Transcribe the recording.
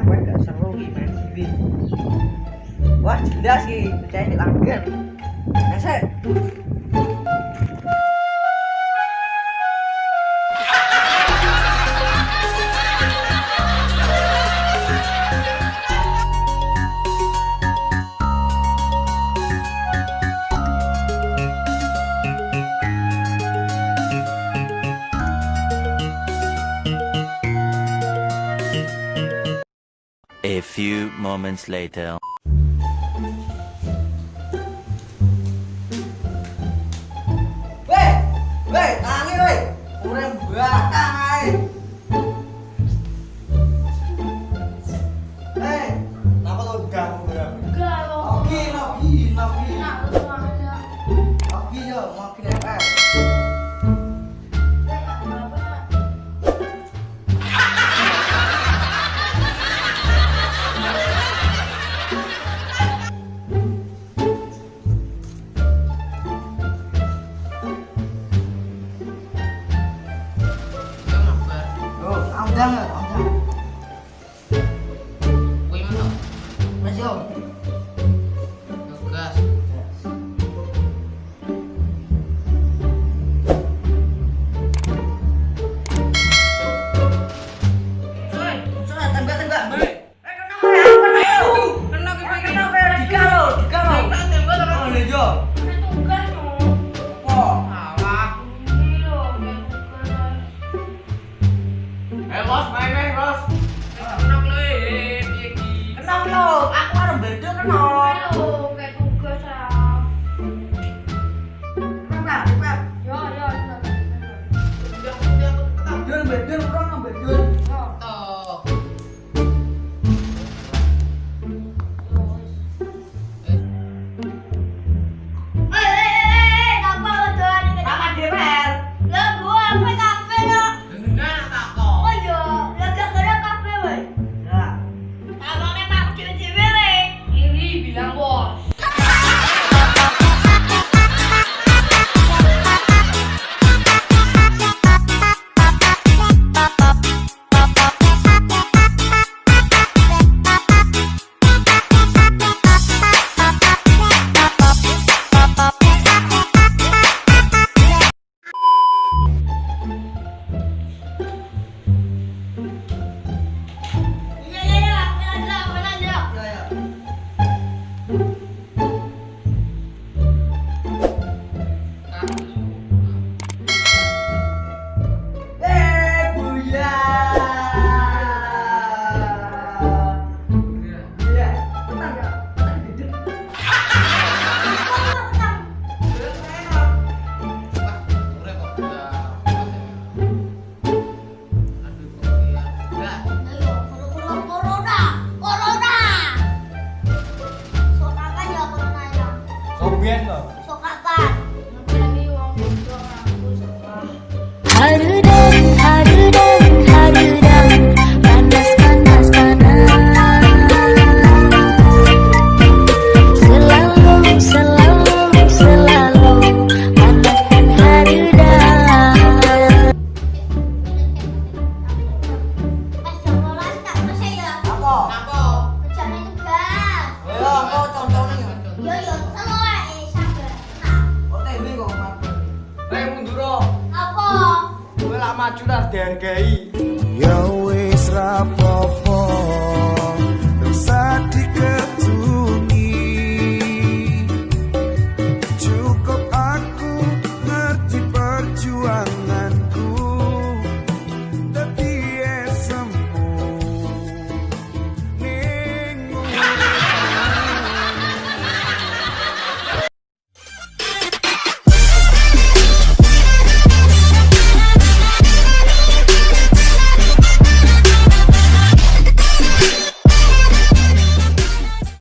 Gue gak seru main sini. Wah jelas sih, percaya di langgan. Ngesek. A few moments later. Weh, tangi weh. Urem belakang ae. Kenapa lo ganggu ya? Enggak lo. Oke. Nah, lu semuanya. Oke yo, mau kira apa? Apa? Oh, amdang. Kuwi mana? Mas yo. Tugas. Sudah tembak. Tugas lo. Ini lo, kayak tugas. Bos, main bos. Ayo, kayak tugas ya. Yo. Toh. Ngapa lo doan ini? Lah gua apa kafe lo? Dengar tak kok. Oh iya, lah gak ada kafe weh. Abangnya tak dewe-dewe weh. Ini bilang bos. Iya, benar. Ayo, corona. Sok kapan ya corona ya? Sok kapan? Nanti uang itu aku sekolah. Harudang, panas, selalu, panaskan harudang. Pas sekolah tak selesai ya? Kerjanya tugas. Yo, selalu sabar. Apa? Maju lah DNGI. Ya wis rapopo